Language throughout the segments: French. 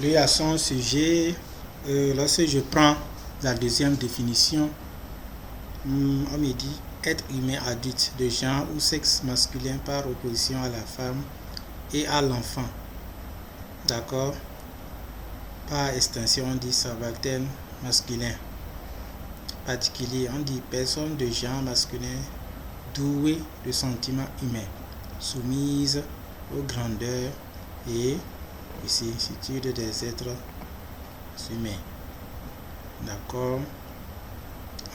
Lui à son sujet, lorsque je prends la deuxième définition, on me dit être humain adulte de genre ou sexe masculin par opposition à la femme et à l'enfant. D'accord? Par extension, on dit subalterne masculin. Particulier, on dit personne de genre masculin douée de sentiments humains, soumise aux grandeurs et vicissitudes des êtres humains. D'accord?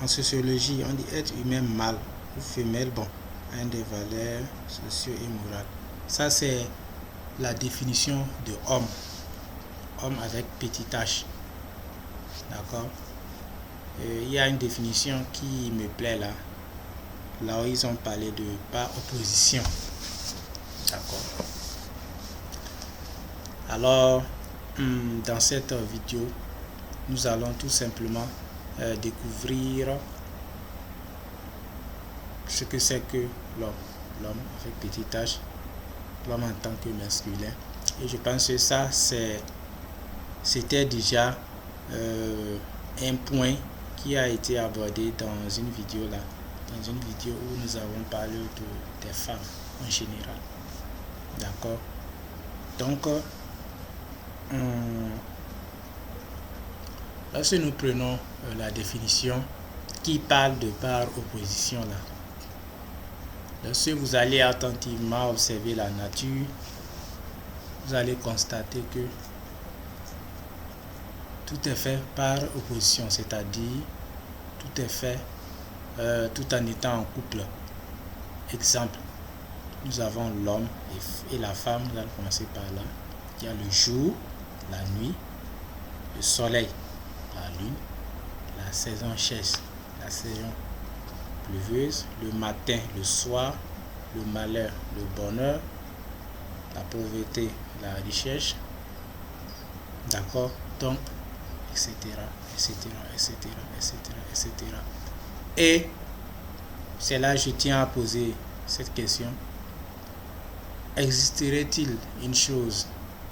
En sociologie, on dit être humain mâle ou femelle, a des valeurs socio et morales. Ça, c'est la définition de homme. Homme avec petit h. D'accord? Il y a une définition qui me plaît là où ils ont parlé de par opposition. D'accord? Alors, dans cette vidéo, nous allons tout simplement découvrir ce que c'est que l'homme avec petit h, l'homme en tant que masculin. Et je pense que ça, c'était déjà un point qui a été abordé dans une vidéo là, où nous avons parlé des femmes en général. D'accord? Donc, lorsque nous prenons la définition qui parle de par opposition là, lorsque vous allez attentivement observer la nature, vous allez constater que tout est fait par opposition, c'est-à-dire tout est fait tout en étant en couple. Exemple, nous avons l'homme et la femme. Nous allons commencer par là. Il y a le jour, la nuit, le soleil, la lune, la saison sèche, la saison pluvieuse, le matin, le soir, le malheur, le bonheur, la pauvreté, la richesse. D'accord? Donc, etc. Et c'est là que je tiens à poser cette question. Existerait-il une chose,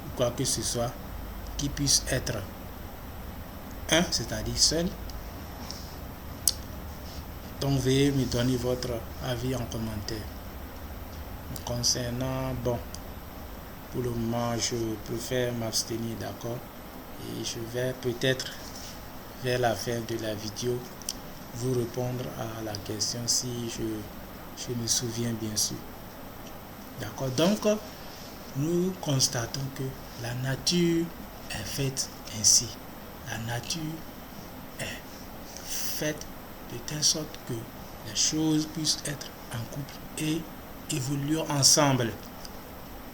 ou quoi que ce soit, qui puisse être un, c'est-à-dire seul? Donc veuillez me donner votre avis en commentaire. Concernant, pour le moment, je préfère m'abstenir, d'accord? Et je vais peut-être, vers la fin de la vidéo, vous répondre à la question si je me souviens bien sûr. D'accord? Donc, nous constatons que la nature est faite ainsi. La nature est faite de telle sorte que les choses puissent être en couple et évoluer ensemble.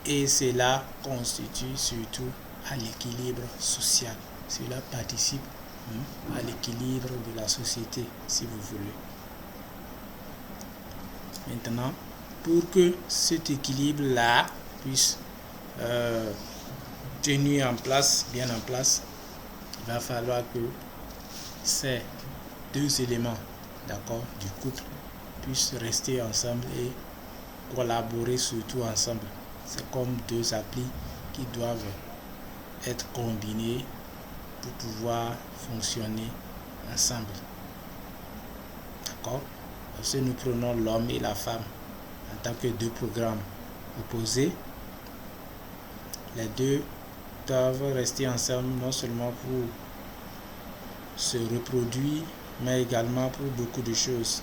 Et cela constitue surtout à l'équilibre social. Cela participe à l'équilibre de la société, si vous voulez. Maintenant, pour que cet équilibre-là puisse tenir en place, bien en place, il va falloir que ces deux éléments, d'accord, du couple puissent rester ensemble et collaborer surtout ensemble. C'est comme deux applis qui doivent être combinés pour pouvoir fonctionner ensemble. D'accord? Si nous prenons l'homme et la femme en tant que deux programmes opposés, les deux doivent rester ensemble non seulement pour se reproduire, mais également pour beaucoup de choses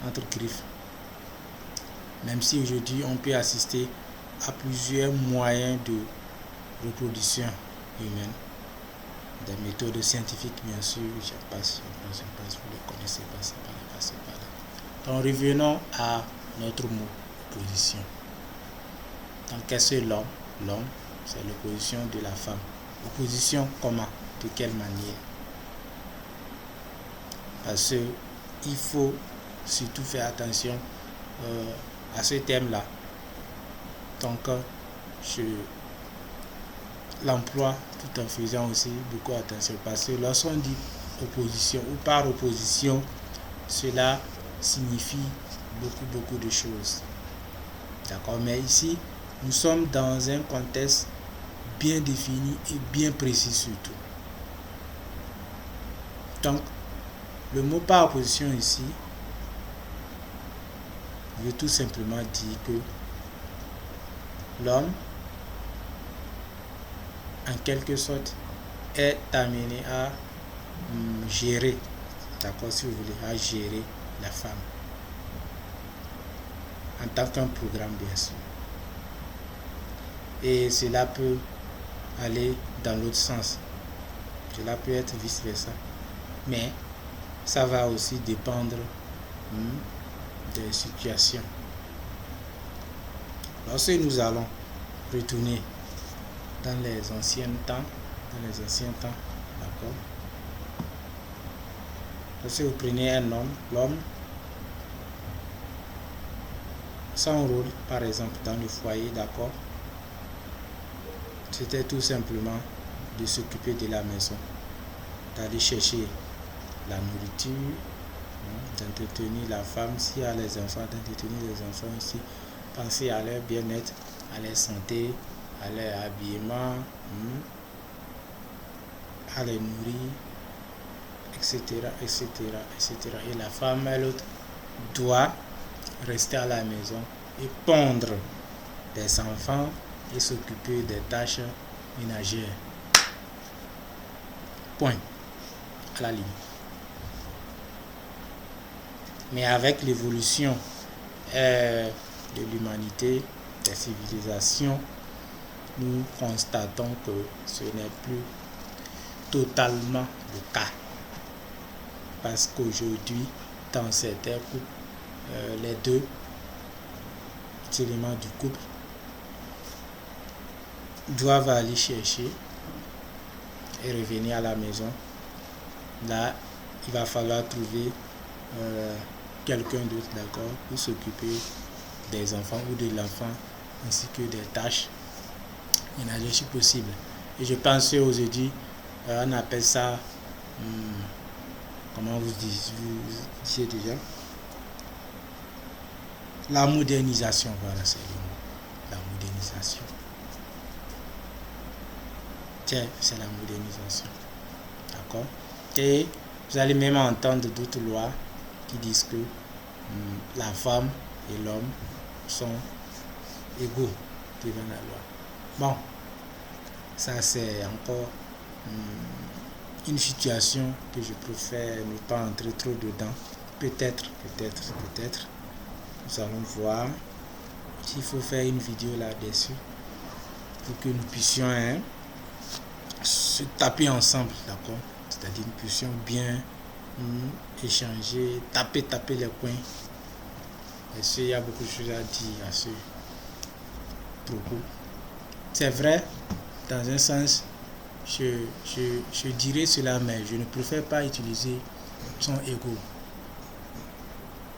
entre griffes. Même si aujourd'hui on peut assister à plusieurs moyens de reproduction humaine, des méthodes scientifiques bien sûr, je passe, vous les connaissez, passez par là. Donc revenons à notre mot opposition. Donc qu'est-ce que l'homme? L'homme, c'est l'opposition de la femme. Opposition comment? De quelle manière? Parce qu'il faut surtout faire attention à ce thème-là. Donc, je l'emploie tout en faisant aussi beaucoup attention. Parce que lorsqu'on dit opposition ou par opposition, cela signifie beaucoup de choses. D'accord? Mais ici, nous sommes dans un contexte bien définie et bien précise surtout. Donc, le mot par opposition ici veut tout simplement dire que l'homme, en quelque sorte, est amené à gérer, d'accord, si vous voulez, à gérer la femme en tant qu'un programme, bien sûr. Et cela peut aller dans l'autre sens. Cela peut être vice-versa. Mais ça va aussi dépendre des situations. Lorsque nous allons retourner dans les anciens temps, d'accord. Lorsque vous prenez un homme, l'homme, son rôle, par exemple, dans le foyer, d'accord, c'était tout simplement de s'occuper de la maison, d'aller chercher la nourriture, d'entretenir la femme, s'il y a les enfants, d'entretenir les enfants aussi, penser à leur bien-être, à leur santé, à leur habillement, à les nourrir, etc., etc., etc. Et la femme, elle doit rester à la maison et pondre des enfants et s'occuper des tâches ménagères. Point. À la ligne. Mais avec l'évolution de l'humanité, des civilisations, nous constatons que ce n'est plus totalement le cas. Parce qu'aujourd'hui, dans certains couples, les deux éléments du couple doivent aller chercher et revenir à la maison. Là, il va falloir trouver quelqu'un d'autre, d'accord, pour s'occuper des enfants ou de l'enfant, ainsi que des tâches ménagères si possible. Et je pense qu'aujourd'hui, on appelle ça, comment vous disiez déjà, la modernisation. Voilà, c'est le mot, la modernisation. Tiens, c'est la modernisation, d'accord. Et vous allez même entendre d'autres lois qui disent que la femme et l'homme sont égaux devant la loi. Bon, ça c'est encore une situation que je préfère ne pas entrer trop dedans. Peut-être, nous allons voir s'il faut faire une vidéo là-dessus pour que nous puissions se taper ensemble, d'accord. C'est-à-dire nous puissions bien échanger, taper les coins. Parce qu'il y a beaucoup de choses à dire à ce propos. C'est vrai, dans un sens, je dirais cela, mais je ne préfère pas utiliser son ego.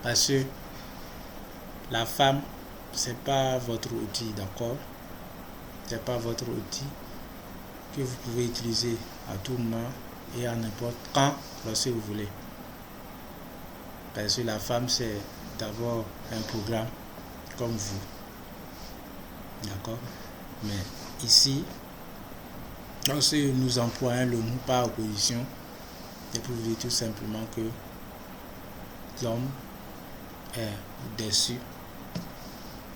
Parce que la femme, c'est pas votre outil, d'accord? C'est pas votre outil que vous pouvez utiliser à tout moment et à n'importe quand, lorsque vous voulez. Parce que la femme, c'est d'abord un programme comme vous. D'accord? Mais ici, lorsque nous employons le mot par opposition, c'est pour vous dire tout simplement que l'homme est au-dessus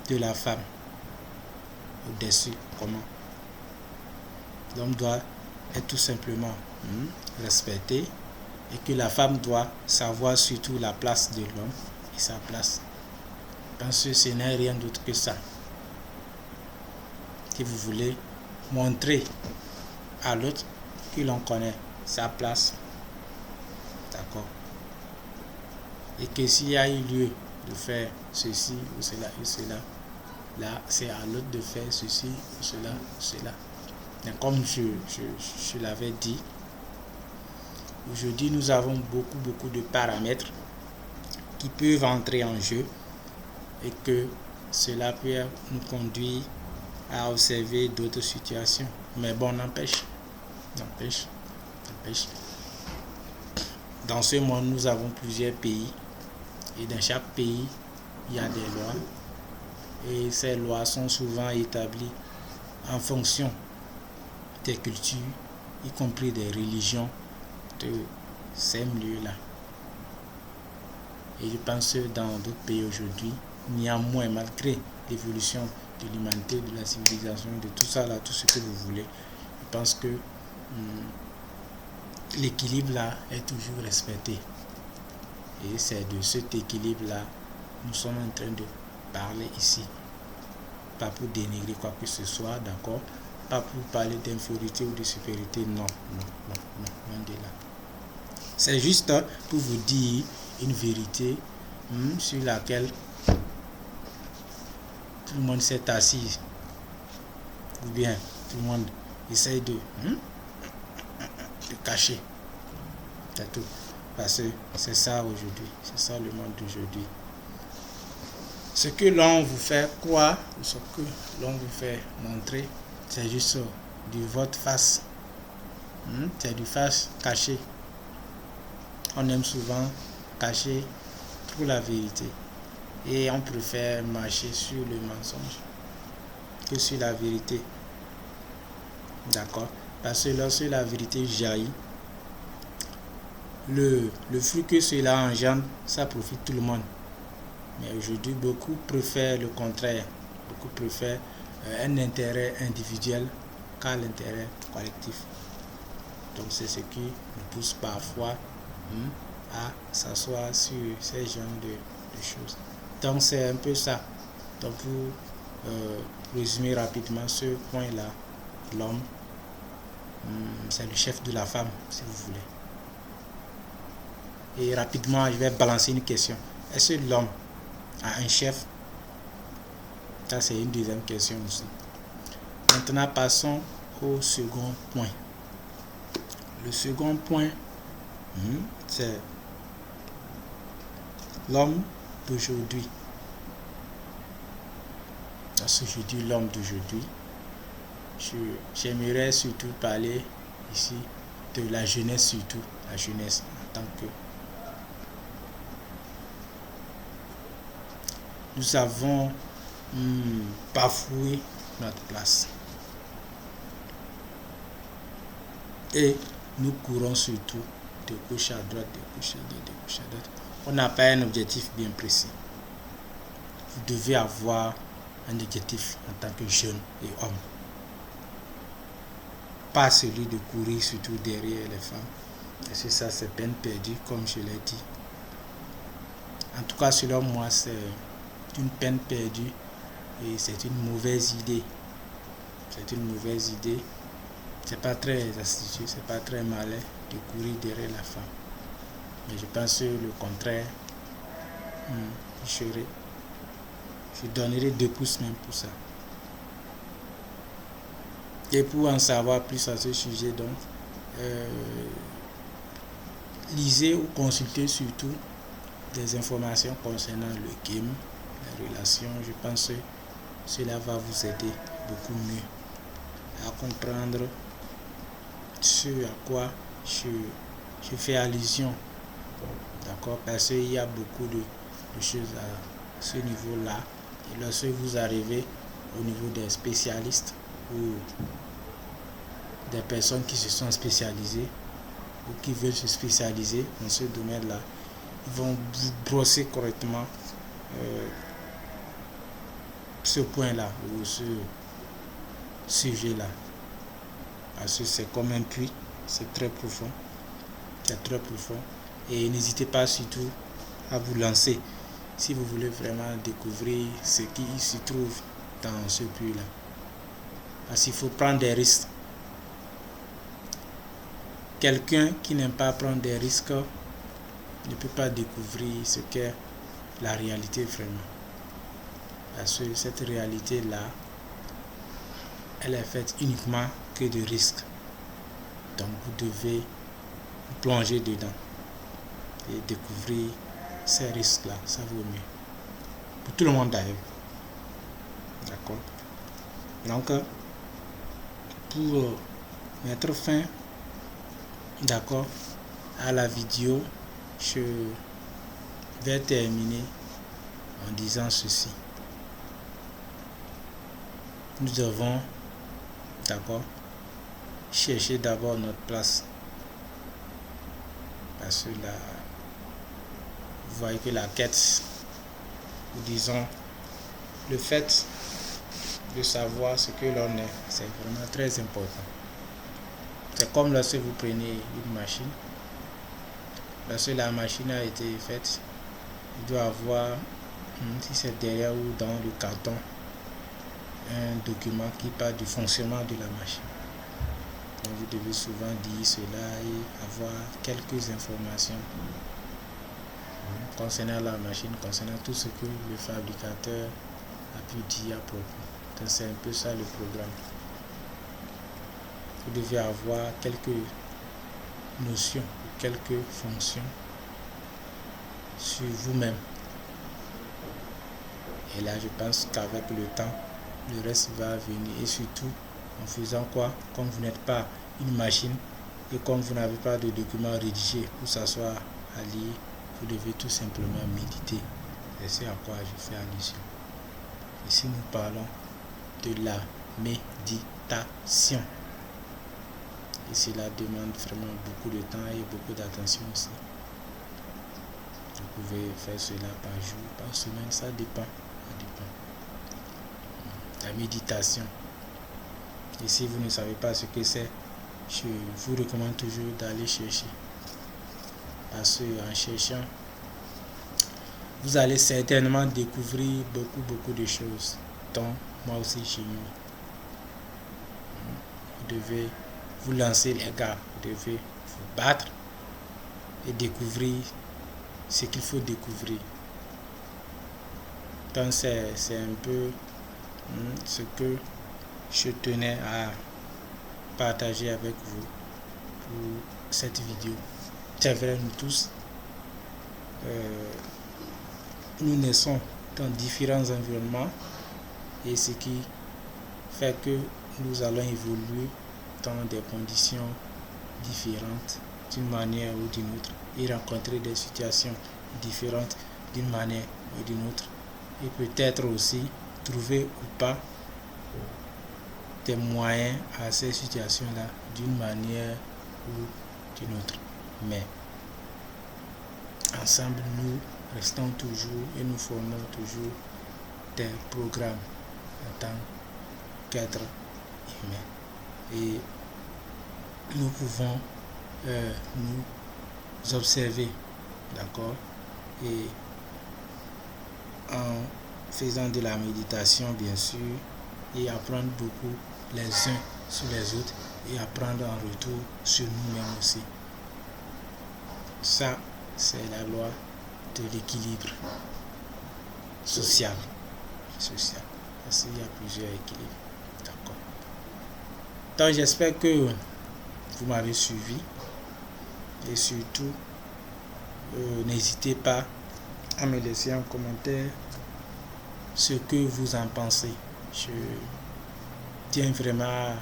de la femme. Au-dessus, comment? L'homme doit être tout simplement respecté et que la femme doit savoir surtout la place de l'homme et sa place. Parce que ce n'est rien d'autre que ça. Si vous voulez montrer à l'autre que l'on connaît sa place, d'accord, et que s'il y a eu lieu de faire ceci ou cela et cela, là c'est à l'autre de faire ceci ou cela. Mais comme je l'avais dit, aujourd'hui nous avons beaucoup de paramètres qui peuvent entrer en jeu et que cela peut nous conduire à observer d'autres situations. Mais bon, n'empêche. Dans ce monde, nous avons plusieurs pays et dans chaque pays, il y a des lois et ces lois sont souvent établies en fonction des cultures, y compris des religions de ces milieux-là. Et je pense que dans d'autres pays aujourd'hui, néanmoins, malgré l'évolution de l'humanité, de la civilisation, de tout ça là, tout ce que vous voulez, je pense que l'équilibre là est toujours respecté. Et c'est de cet équilibre là nous sommes en train de parler ici. Pas pour dénigrer quoi que ce soit, d'accord? Pas pour parler d'infériorité ou de supériorité, non, loin de là. C'est juste pour vous dire une vérité sur laquelle tout le monde s'est assis. Ou bien tout le monde essaye de cacher. C'est tout. Parce que c'est ça aujourd'hui. C'est ça le monde d'aujourd'hui. Ce que l'on vous fait croire, ce que l'on vous fait montrer, c'est juste du votre face. C'est du face caché. On aime souvent cacher trop la vérité. Et on préfère marcher sur le mensonge que sur la vérité. D'accord? Parce que lorsque la vérité jaillit, le fruit que cela engendre, ça profite tout le monde. Mais aujourd'hui, beaucoup préfèrent le contraire. Beaucoup préfèrent un intérêt individuel qu'à l'intérêt collectif. Donc c'est ce qui nous pousse parfois à s'asseoir sur ces genres de choses. Donc c'est un peu ça. Donc pour résumer rapidement ce point-là, l'homme, c'est le chef de la femme, si vous voulez. Et rapidement, je vais balancer une question. Est-ce que l'homme a un chef? Ça, c'est une deuxième question aussi. Maintenant, passons au second point. Le second point, c'est l'homme d'aujourd'hui. Lorsque je dis l'homme d'aujourd'hui, j'aimerais surtout parler ici de la jeunesse, surtout la jeunesse en tant que nous avons bafoué notre place et nous courons surtout de gauche à droite, de gauche à droite, de gauche à droite. On n'a pas un objectif bien précis. Vous devez avoir un objectif en tant que jeune et homme, pas celui de courir surtout derrière les femmes, parce que ça c'est peine perdue, comme je l'ai dit. En tout cas, selon moi, c'est une peine perdue et c'est une mauvaise idée. C'est une mauvaise idée. C'est pas très astucieux, c'est pas très malin de courir derrière la femme. Mais je pense que le contraire, je donnerai 2 pouces même pour ça. Et pour en savoir plus à ce sujet, donc, lisez ou consultez surtout des informations concernant le game, les relations. Je pense que cela va vous aider beaucoup mieux à comprendre ce à quoi je fais allusion. D'accord? Parce qu'il y a beaucoup de choses à ce niveau-là. Et lorsque vous arrivez au niveau des spécialistes ou des personnes qui se sont spécialisées ou qui veulent se spécialiser dans ce domaine-là, ils vont vous brosser correctement ce point-là ou ce sujet-là. Parce que c'est comme un puits, c'est très profond. C'est très profond. Et n'hésitez pas surtout à vous lancer si vous voulez vraiment découvrir ce qui se trouve dans ce puits-là. Parce qu'il faut prendre des risques. Quelqu'un qui n'aime pas prendre des risques ne peut pas découvrir ce qu'est la réalité vraiment. Parce que cette réalité-là, elle est faite uniquement que de risques. Donc vous devez vous plonger dedans et découvrir ces risques-là. Ça vaut mieux. Pour tout le monde d'ailleurs. D'accord? Donc, pour mettre fin, d'accord, à la vidéo, je vais terminer en disant ceci. Nous devons, d'accord, chercher d'abord notre place. Parce que là, vous voyez que la quête, ou disons, le fait de savoir ce que l'on est, c'est vraiment très important. C'est comme lorsque vous prenez une machine. Lorsque la machine a été faite, il doit avoir, si c'est derrière ou dans le carton, un document qui parle du fonctionnement de la machine. Donc vous devez souvent dire cela et avoir quelques informations concernant la machine, concernant tout ce que le fabricateur a pu dire à propos. Donc c'est un peu ça le programme. Vous devez avoir quelques notions, quelques fonctions sur vous-même. Et là, je pense qu'avec le temps, le reste va venir. Et surtout, en faisant quoi? Comme vous n'êtes pas une machine et comme vous n'avez pas de documents rédigés pour s'asseoir à lire, vous devez tout simplement méditer. C'est ce à quoi je fais allusion. Ici, nous parlons de la méditation. Et cela demande vraiment beaucoup de temps et beaucoup d'attention aussi. Vous pouvez faire cela par jour, par semaine, ça dépend. La méditation. Et si vous ne savez pas ce que c'est, je vous recommande toujours d'aller chercher. Parce qu'en cherchant, vous allez certainement découvrir beaucoup de choses dont moi aussi j'ignore. Vous devez vous lancer les gars, vous devez vous battre et découvrir ce qu'il faut découvrir. Donc c'est un peu ce que je tenais à partager avec vous pour cette vidéo. C'est vrai, nous tous, nous naissons dans différents environnements et ce qui fait que nous allons évoluer dans des conditions différentes d'une manière ou d'une autre et rencontrer des situations différentes d'une manière ou d'une autre et peut-être aussi trouver ou pas des moyens à ces situations-là d'une manière ou d'une autre. Mais ensemble, nous restons toujours et nous formons toujours des programmes en tant qu'être humain. Et nous pouvons nous observer, d'accord? Et en faisant de la méditation, bien sûr, et apprendre beaucoup les uns sur les autres et apprendre en retour sur nous-mêmes aussi. Ça, c'est la loi de l'équilibre social. Parce qu'il y a plusieurs équilibres. D'accord. Donc, j'espère que vous m'avez suivi. Et surtout, n'hésitez pas à me laisser en commentaire ce que vous en pensez. Je tiens vraiment à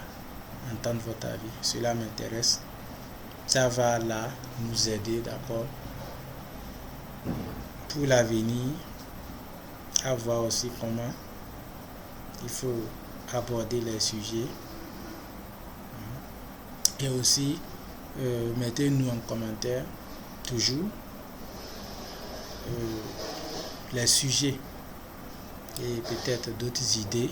entendre votre avis. Cela m'intéresse. Ça va là nous aider, d'accord, pour l'avenir, à voir aussi comment il faut aborder les sujets. Et aussi, mettez-nous en commentaire toujours les sujets et peut-être d'autres idées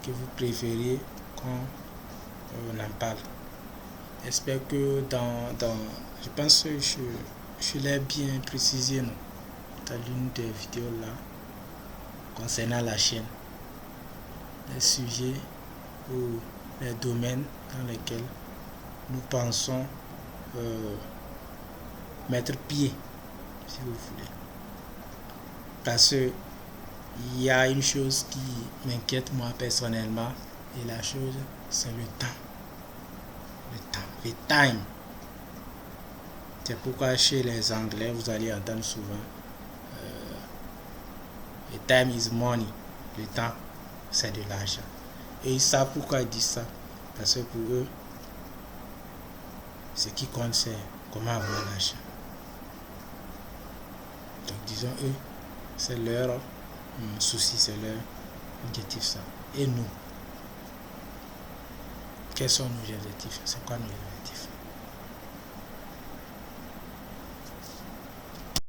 que vous préférez qu'on en parle. J'espère que je pense que je l'ai bien précisé dans l'une des vidéos là concernant la chaîne, les sujets ou les domaines dans lesquels nous pensons mettre pied, si vous voulez. Parce que il y a une chose qui m'inquiète moi personnellement, et la chose, c'est le temps. Le time. C'est pourquoi chez les Anglais, vous allez entendre souvent le time is money. Le temps, c'est de l'argent. Et ils savent pourquoi ils disent ça. Parce que pour eux, ce qui compte, c'est comment avoir l'argent. Donc, disons, eux, c'est leur souci, c'est leur objectif, ça. Et nous, Quels sont nos objectifs? C'est quoi nos objectifs?